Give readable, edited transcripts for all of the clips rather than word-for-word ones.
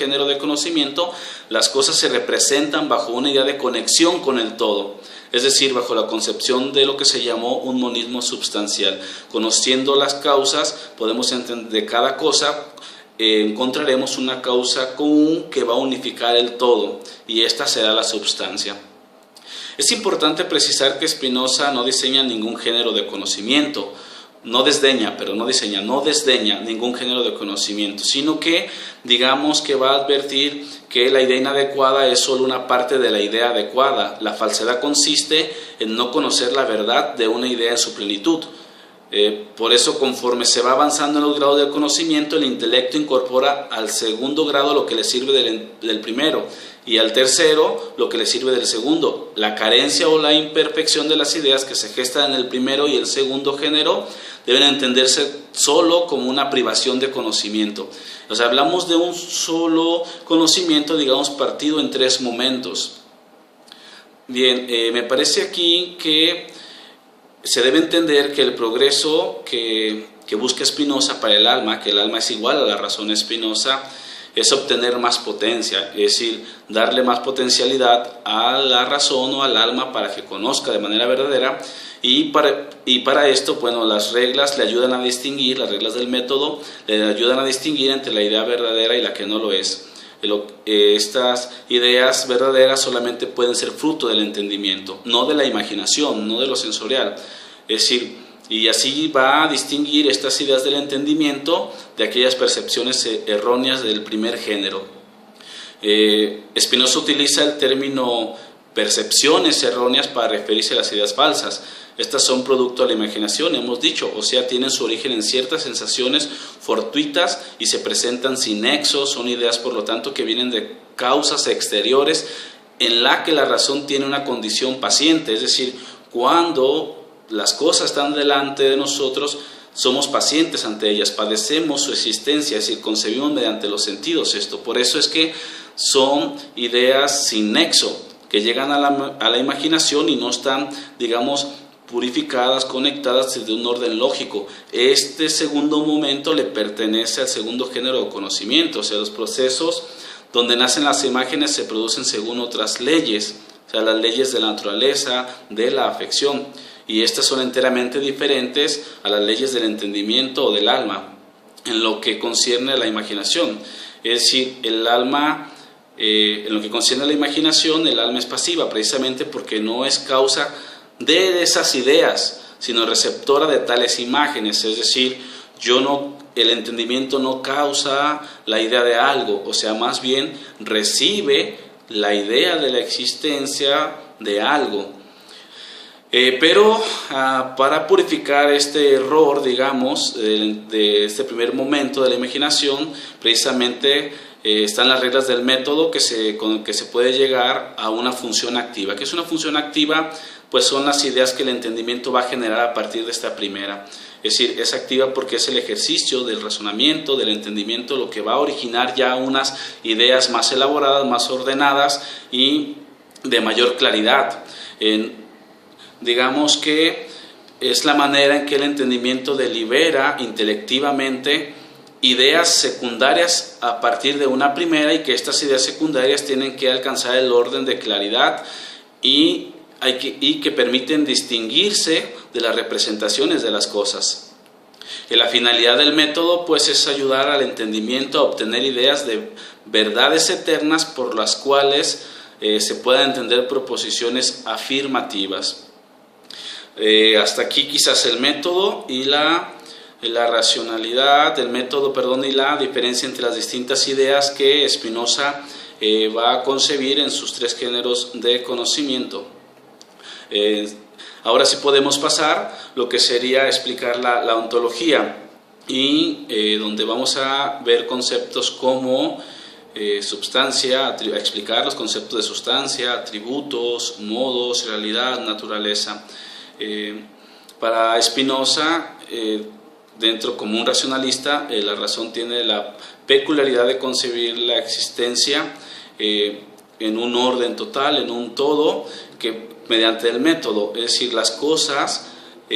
género de conocimiento, las cosas se representan bajo una idea de conexión con el todo, es decir, bajo la concepción de lo que se llamó un monismo substancial. Conociendo las causas, podemos entender de cada cosa, encontraremos una causa común que va a unificar el todo, y esta será la substancia. Es importante precisar que Spinoza no diseña ningún género de conocimiento, no desdeña ningún género de conocimiento, sino que digamos que va a advertir que la idea inadecuada es solo una parte de la idea adecuada. La falsedad consiste en no conocer la verdad de una idea en su plenitud. Por eso, conforme se va avanzando en los grados del conocimiento, el intelecto incorpora al segundo grado lo que le sirve del primero, y al tercero lo que le sirve del segundo. La carencia o la imperfección de las ideas que se gestan en el primero y el segundo género deben entenderse solo como una privación de conocimiento. O sea, hablamos de un solo conocimiento, digamos, partido en tres momentos. Bien, me parece aquí que se debe entender que el progreso que busca Spinoza para el alma, que el alma es igual a la razón en Spinoza, es obtener más potencia, es decir, darle más potencialidad a la razón o al alma para que conozca de manera verdadera, y para esto, bueno, las reglas le ayudan a distinguir, las reglas del método le ayudan a distinguir entre la idea verdadera y la que no lo es. Estas ideas verdaderas solamente pueden ser fruto del entendimiento, no de la imaginación, no de lo sensorial. Es decir, y así va a distinguir estas ideas del entendimiento de aquellas percepciones erróneas del primer género. Spinoza utiliza el término percepciones erróneas para referirse a las ideas falsas. Estas son producto de la imaginación, hemos dicho, o sea, tienen su origen en ciertas sensaciones fortuitas y se presentan sin nexo. Son ideas, por lo tanto, que vienen de causas exteriores en la que la razón tiene una condición paciente, es decir, cuando las cosas están delante de nosotros, somos pacientes ante ellas, padecemos su existencia, es decir, concebimos mediante los sentidos esto. Por eso es que son ideas sin nexo, que llegan a la imaginación y no están, digamos, purificadas, conectadas desde un orden lógico. Este segundo momento le pertenece al segundo género de conocimiento, o sea, los procesos donde nacen las imágenes se producen según otras leyes, o sea, las leyes de la naturaleza, de la afección, y estas son enteramente diferentes a las leyes del entendimiento o del alma, en lo que concierne a la imaginación. Es decir, el alma, en lo que concierne a la imaginación, el alma es pasiva, precisamente porque no es causa de esas ideas, sino receptora de tales imágenes. Es decir, el entendimiento no causa la idea de algo, o sea, más bien recibe la idea de la existencia de algo. Pero para purificar este error, digamos, de este primer momento de la imaginación, precisamente están las reglas del método con que se puede llegar a una función activa. ¿Qué es una función activa? Pues son las ideas que el entendimiento va a generar a partir de esta primera. Es decir, es activa porque es el ejercicio del razonamiento, del entendimiento, lo que va a originar ya unas ideas más elaboradas, más ordenadas y de mayor claridad. Digamos que es la manera en que el entendimiento delibera intelectivamente ideas secundarias a partir de una primera, y que estas ideas secundarias tienen que alcanzar el orden de claridad y que permiten distinguirse de las representaciones de las cosas. Y la finalidad del método, pues, es ayudar al entendimiento a obtener ideas de verdades eternas por las cuales se puedan entender proposiciones afirmativas. Hasta aquí quizás el método y la racionalidad del método, y la diferencia entre las distintas ideas que Spinoza va a concebir en sus tres géneros de conocimiento. Ahora sí podemos pasar lo que sería explicar la ontología, y donde vamos a ver conceptos como substancia, explicar los conceptos de sustancia, atributos, modos, realidad, naturaleza. Para Spinoza, dentro como un racionalista, la razón tiene la peculiaridad de concebir la existencia en un orden total, en un todo, que mediante el método, es decir, las cosas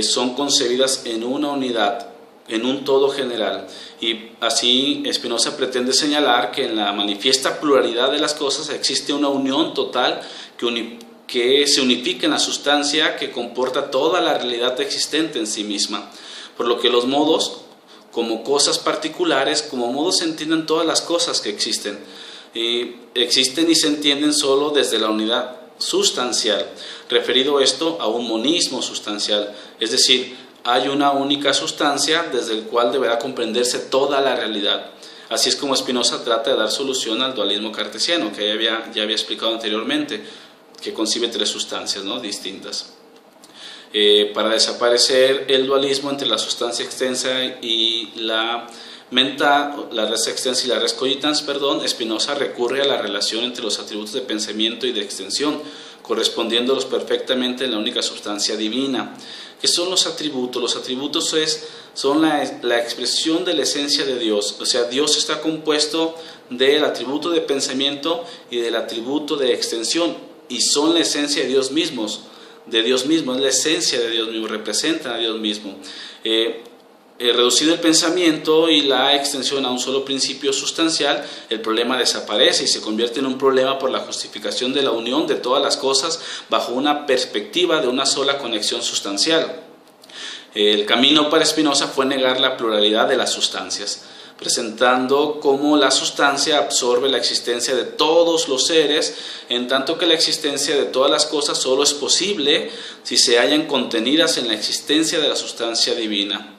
son concebidas en una unidad, en un todo general. Y así Spinoza pretende señalar que en la manifiesta pluralidad de las cosas existe una unión total que se unifica en la sustancia que comporta toda la realidad existente en sí misma, por lo que los modos, como cosas particulares, como modos se entienden todas las cosas que existen. Existen y se entienden solo desde la unidad sustancial, referido esto a un monismo sustancial, es decir, hay una única sustancia desde el cual deberá comprenderse toda la realidad. Así es como Spinoza trata de dar solución al dualismo cartesiano, que ya había explicado anteriormente, que concibe tres sustancias, ¿no?, distintas. Para desaparecer el dualismo entre la sustancia extensa y la mental, la res extensa y la res cogitans, Spinoza recurre a la relación entre los atributos de pensamiento y de extensión, correspondiéndolos perfectamente en la única sustancia divina. ¿Qué son los atributos? Los atributos son la expresión de la esencia de Dios. O sea, Dios está compuesto del atributo de pensamiento y del atributo de extensión, y son la esencia de Dios mismo, es la esencia de Dios mismo, representan a Dios mismo. Reducido el pensamiento y la extensión a un solo principio sustancial, el problema desaparece y se convierte en un problema por la justificación de la unión de todas las cosas bajo una perspectiva de una sola conexión sustancial. El camino para Spinoza fue negar la pluralidad de las sustancias, presentando cómo la sustancia absorbe la existencia de todos los seres, en tanto que la existencia de todas las cosas solo es posible si se hallan contenidas en la existencia de la sustancia divina.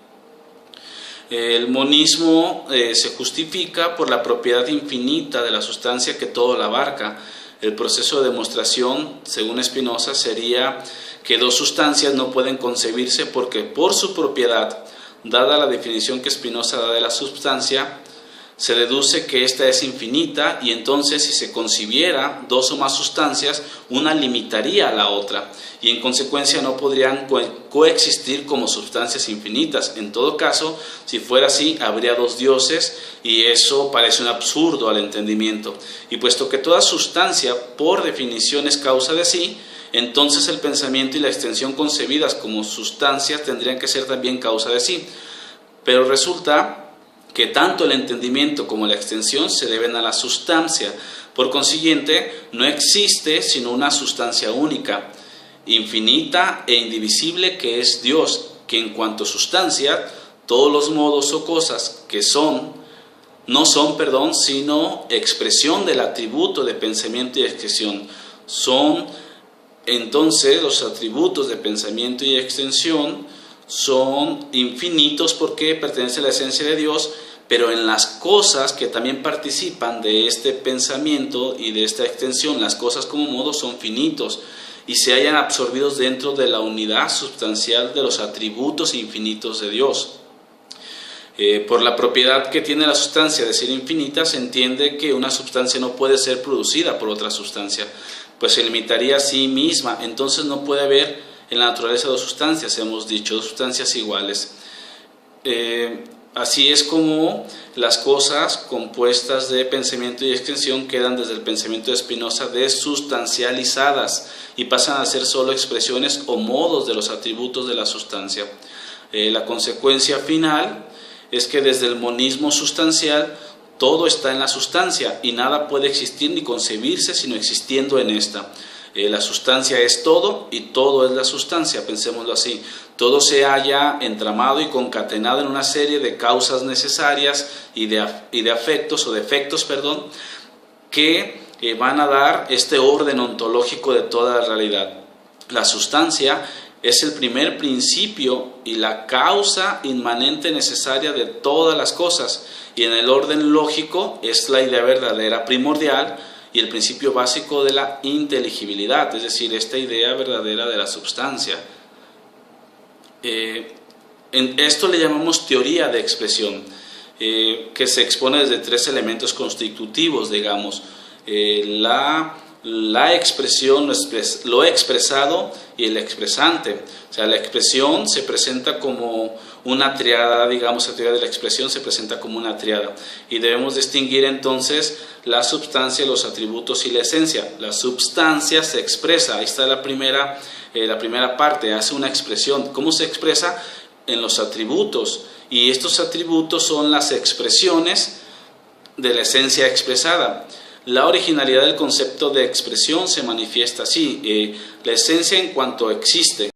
El monismo se justifica por la propiedad infinita de la sustancia que todo la abarca. El proceso de demostración, según Spinoza, sería que dos sustancias no pueden concebirse porque por su propiedad, dada la definición que Spinoza da de la sustancia, se deduce que ésta es infinita, y entonces si se concibiera dos o más sustancias, una limitaría a la otra y en consecuencia no podrían coexistir como sustancias infinitas. En todo caso, si fuera así, habría dos dioses, y eso parece un absurdo al entendimiento. Y puesto que toda sustancia por definición es causa de sí, entonces el pensamiento y la extensión concebidas como sustancias tendrían que ser también causa de sí. Pero resulta que tanto el entendimiento como la extensión se deben a la sustancia. Por consiguiente, no existe sino una sustancia única, infinita e indivisible, que es Dios, que en cuanto sustancia, todos los modos o cosas que no son, sino expresión del atributo de pensamiento y extensión. Entonces, los atributos de pensamiento y extensión son infinitos porque pertenecen a la esencia de Dios, pero en las cosas que también participan de este pensamiento y de esta extensión, las cosas como modos son finitos y se hallan absorbidos dentro de la unidad sustancial de los atributos infinitos de Dios. Por la propiedad que tiene la sustancia de ser infinita, se entiende que una sustancia no puede ser producida por otra sustancia, pues se limitaría a sí misma. Entonces no puede haber en la naturaleza dos sustancias, hemos dicho, dos sustancias iguales. Así es como las cosas compuestas de pensamiento y extensión quedan desde el pensamiento de Spinoza desustancializadas y pasan a ser solo expresiones o modos de los atributos de la sustancia. La consecuencia final es que desde el monismo sustancial todo está en la sustancia y nada puede existir ni concebirse sino existiendo en esta. La sustancia es todo y todo es la sustancia, pensémoslo así. Todo se halla entramado y concatenado en una serie de causas necesarias y de afectos o defectos, que van a dar este orden ontológico de toda la realidad. La sustancia es el primer principio y la causa inmanente necesaria de todas las cosas, y en el orden lógico es la idea verdadera primordial y el principio básico de la inteligibilidad, es decir, esta idea verdadera de la substancia. En esto le llamamos teoría de expresión, que se expone desde tres elementos constitutivos, digamos, la expresión, lo expresado y el expresante. O sea, la expresión se presenta como una triada, digamos, la teoría de la expresión se presenta como una triada, y debemos distinguir entonces la substancia, los atributos y la esencia. La substancia se expresa, ahí está la primera parte, hace una expresión. ¿Cómo se expresa? en los atributos, y estos atributos son las expresiones de la esencia expresada. La originalidad del concepto de expresión se manifiesta así: la esencia en cuanto existe,